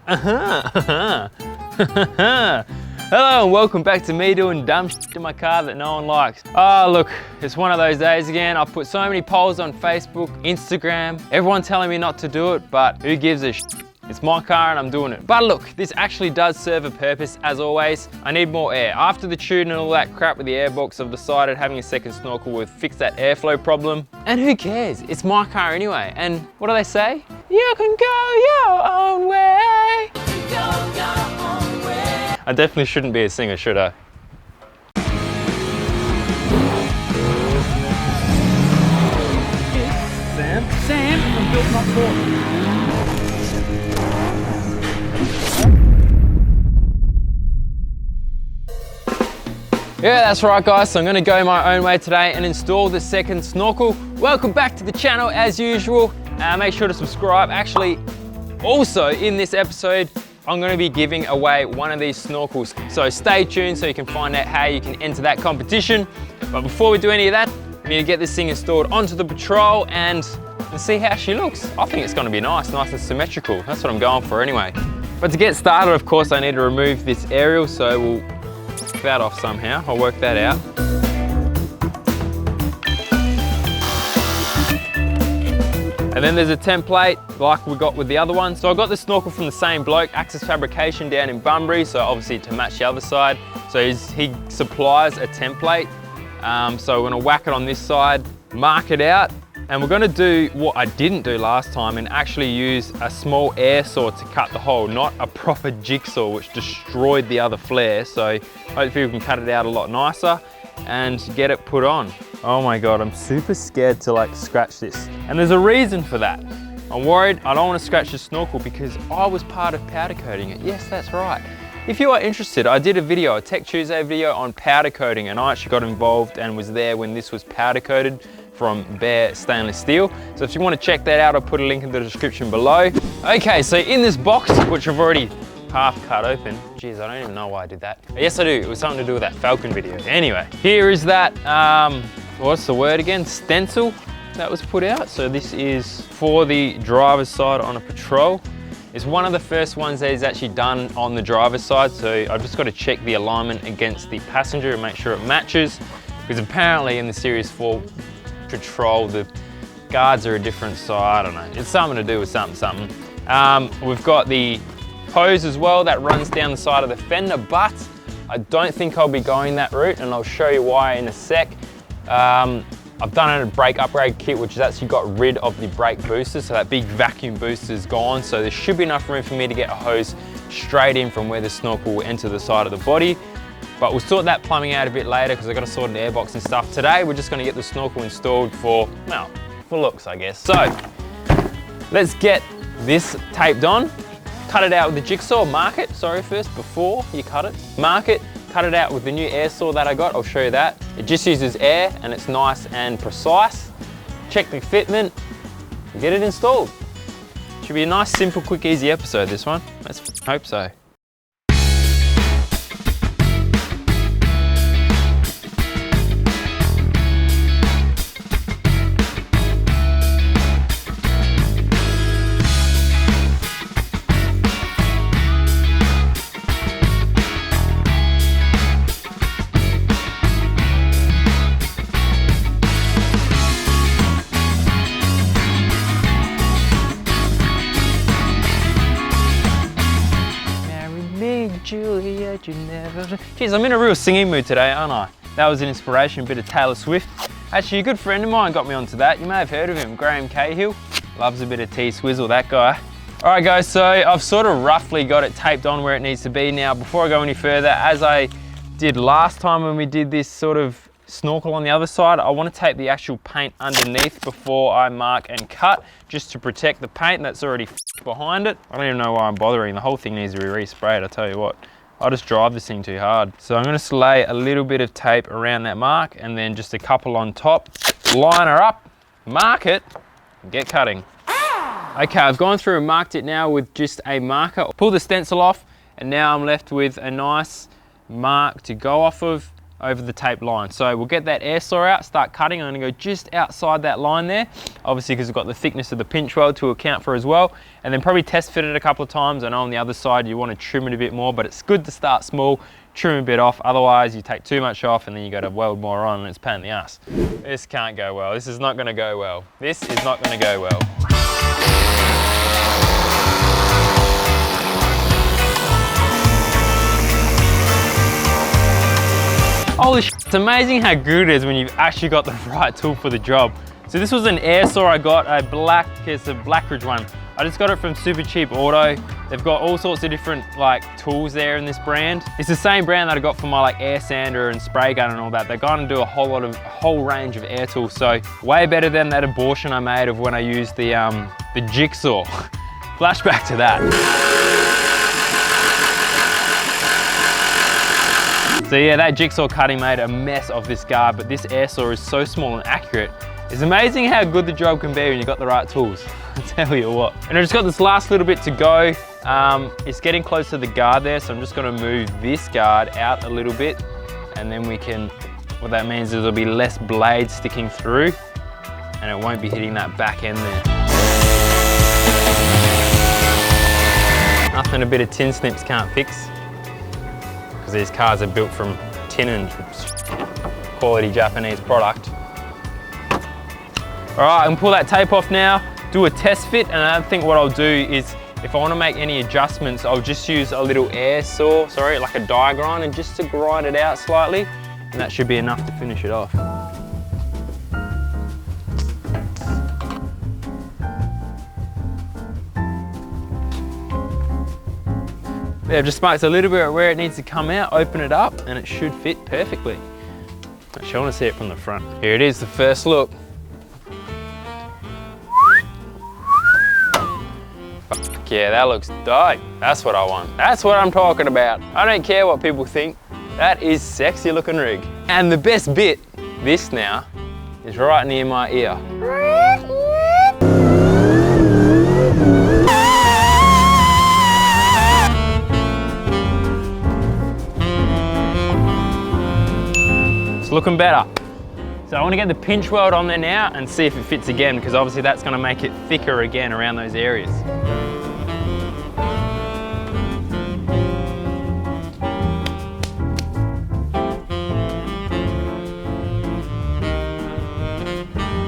Hello and welcome back to me doing dumb shit in my car that no one likes. Oh look, it's one of those days again. I've put so many polls on Facebook, Instagram, everyone telling me not to do it, but who gives a shit? It's my car and I'm doing it. But look, this actually does serve a purpose as always. I need more air. After the tune and all that crap with the airbox, I've decided having a second snorkel will fix that airflow problem. And who cares? It's my car anyway. And what do they say? You can go your own way. I definitely shouldn't be a singer, should I? Sam, I'm built not for. Yeah, that's right guys, so I'm gonna go my own way today and install the second snorkel. Welcome back to the channel as usual. Make sure to subscribe. Actually, also in this episode, I'm gonna be giving away one of these snorkels. So stay tuned so you can find out how you can enter that competition. But before we do any of that, we need to get this thing installed onto the Patrol and see how she looks. I think it's gonna be nice and symmetrical. That's what I'm going for anyway. But to get started, of course, I need to remove this aerial, so we'll that off somehow. I'll work that out. And then there's a template like we got with the other one. So I got the snorkel from the same bloke, Access Fabrication down in Bunbury, so obviously to match the other side. So he supplies a template. So we're gonna whack it on this side, mark it out, and we're gonna do what I didn't do last time and actually use a small air saw to cut the hole, not a proper jigsaw which destroyed the other flare. So hopefully we can cut it out a lot nicer and get it put on. Oh my God, I'm super scared to like scratch this. And there's a reason for that. I'm worried I don't want to scratch the snorkel because I was part of powder coating it. Yes, that's right. If you are interested, I did a video, a Tech Tuesday video on powder coating, and I actually got involved and was there when this was powder coated from bare stainless steel. So if you want to check that out, I'll put a link in the description below. Okay, so in this box, which I've already half cut open. Jeez, I don't even know why I did that. Yes, I do. It was something to do with that Falcon video. Anyway, here is that, what's the word again? Stencil that was put out. So this is for the driver's side on a Patrol. It's one of the first ones that is actually done on the driver's side. So I've just got to check the alignment against the passenger and make sure it matches. Because apparently in the Series 4 Patrol, the guards are a different side. I don't know. It's something to do with something. We've got the hose as well that runs down the side of the fender, but I don't think I'll be going that route, and I'll show you why in a sec. I've done a brake upgrade kit which has actually got rid of the brake booster, so that big vacuum booster is gone, so there should be enough room for me to get a hose straight in from where the snorkel will enter the side of the body. But we'll sort that plumbing out a bit later because I've got to sort an airbox and stuff. Today we're just going to get the snorkel installed for, well, for looks I guess. So let's get this taped on. Cut it out with the jigsaw, mark it, first, before you cut it. Mark it, cut it out with the new air saw that I got, I'll show you that. It just uses air and it's nice and precise. Check the fitment, get it installed. Should be a nice, simple, quick, easy episode, this one. Let's hope so. Juliet, you never... Jeez, I'm in a real singing mood today, aren't I? That was an inspiration, a bit of Taylor Swift. Actually, a good friend of mine got me onto that. You may have heard of him, Graham Cahill. Loves a bit of T-Swizzle, that guy. All right, guys, so I've sort of roughly got it taped on where it needs to be. Now, before I go any further, as I did last time when we did this sort of snorkel on the other side, I want to tape the actual paint underneath before I mark and cut, just to protect the paint that's already behind it. I don't even know why I'm bothering. The whole thing needs to be resprayed, I tell you what. I'll just drive this thing too hard. So I'm going to lay a little bit of tape around that mark and then just a couple on top. Line her up, mark it, and get cutting. Okay, I've gone through and marked it now with just a marker. Pull the stencil off, and now I'm left with a nice mark to go off of. over the tape line. So we'll get that air saw out, start cutting. I'm gonna go just outside that line there, obviously because we've got the thickness of the pinch weld to account for as well, and then probably test fit it a couple of times. I know on the other side you want to trim it a bit more, but it's good to start small, trim a bit off, otherwise you take too much off and then you got to weld more on and it's a pain in the ass. This can't go well. This is not going to go well. This is not going to go well. Holy shit, it's amazing how good it is when you've actually got the right tool for the job. So this was an air saw I got, it's a Blackridge one. I just got it from Super Cheap Auto. They've got all sorts of different tools there in this brand. It's the same brand that I got for my air sander and spray gun and all that. They're going to do a whole range of air tools. So way better than that abortion I made of when I used the jigsaw. Flashback to that. So yeah, that jigsaw cutting made a mess of this guard, but this air saw is so small and accurate. It's amazing how good the job can be when you've got the right tools. I tell you what. And I just got this last little bit to go. It's getting close to the guard there, so I'm just gonna move this guard out a little bit, and then we can, what that means is there'll be less blade sticking through, and it won't be hitting that back end there. Nothing a bit of tin snips can't fix, because these cars are built from tin and quality Japanese product. All right, I can pull that tape off now, do a test fit, and I think what I'll do is, if I want to make any adjustments, I'll just use a little air saw, like a die grind, and just to grind it out slightly, and that should be enough to finish it off. Yeah, just marks a little bit where it needs to come out, open it up, and it should fit perfectly. Actually, I want to see it from the front. Here it is, the first look. Yeah, that looks dope. That's what I want. That's what I'm talking about. I don't care what people think. That is sexy looking rig. And the best bit, this now, is right near my ear. It's looking better. So I want to get the pinch weld on there now and see if it fits again, because obviously that's going to make it thicker again around those areas.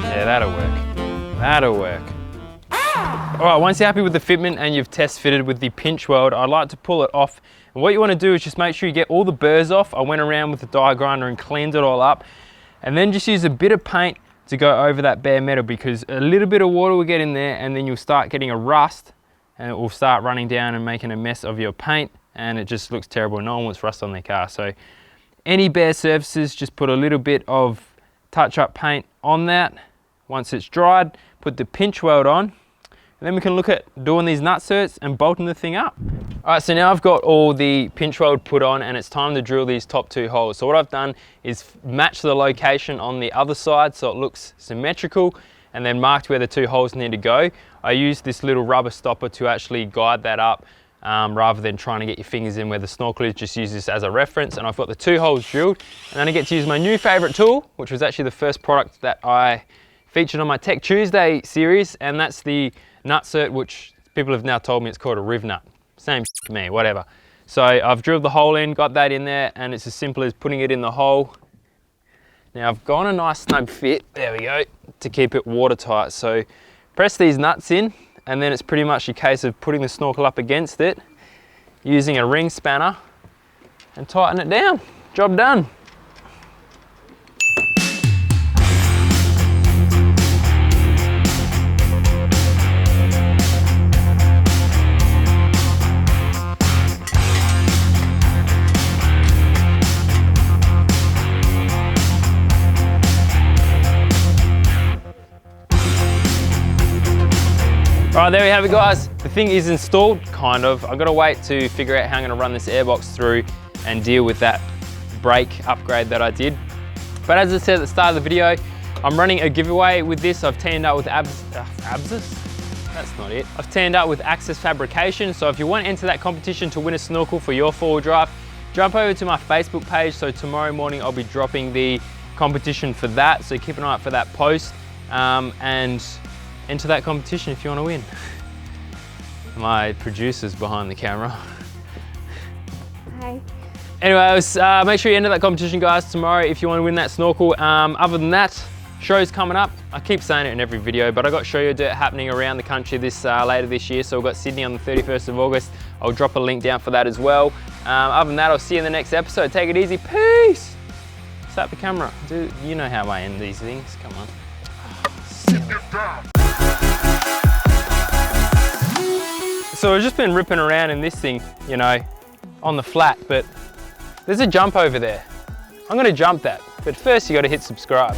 Yeah, that'll work. That'll work. All right, once you're happy with the fitment and you've test fitted with the pinch weld, I'd like to pull it off. And what you want to do is just make sure you get all the burrs off. I went around with the die grinder and cleaned it all up. And then just use a bit of paint to go over that bare metal, because a little bit of water will get in there and then you'll start getting a rust, and it will start running down and making a mess of your paint, and it just looks terrible. No one wants rust on their car. So any bare surfaces, just put a little bit of touch-up paint on that. Once it's dried, put the pinch weld on, and then we can look at doing these nutserts and bolting the thing up. All right, so now I've got all the pinch weld put on and it's time to drill these top two holes. So what I've done is match the location on the other side so it looks symmetrical, and then marked where the two holes need to go. I used this little rubber stopper to actually guide that up, rather than trying to get your fingers in where the snorkel is. Just use this as a reference, and I've got the two holes drilled, and then I get to use my new favorite tool, which was actually the first product that I featured on my Tech Tuesday series, and that's the nutsert, which people have now told me it's called a riv nut. Same to me, whatever. So I've drilled the hole in, got that in there, and it's as simple as putting it in the hole. Now I've got a nice snug fit, there we go, to keep it watertight. So press these nuts in, and then it's pretty much a case of putting the snorkel up against it, using a ring spanner, and tighten it down. Job done. All right, there we have it, guys. The thing is installed, kind of. I've got to wait to figure out how I'm going to run this airbox through and deal with that brake upgrade that I did. But as I said at the start of the video, I'm running a giveaway with this. I've teamed up with Abzus? That's not it. I've teamed up with Access Fabrication. So if you want to enter that competition to win a snorkel for your four-wheel drive, Jump over to my Facebook page. So tomorrow morning I'll be dropping the competition for that. So keep an eye out for that post and enter that competition if you want to win. My producer's behind the camera. Hi. Anyways, make sure you enter that competition, guys, tomorrow if you want to win that snorkel. Other than that, shows coming up. I keep saying it in every video, but I got Show Your Dirt happening around the country later this year. So we've got Sydney on the 31st of August. I'll drop a link down for that as well. Other than that, I'll see you in the next episode. Take it easy. Peace. Slap the camera. Dude, you know how I end these things. Come on. So I've just been ripping around in this thing, you know, on the flat, but there's a jump over there. I'm gonna jump that, but first you gotta hit subscribe.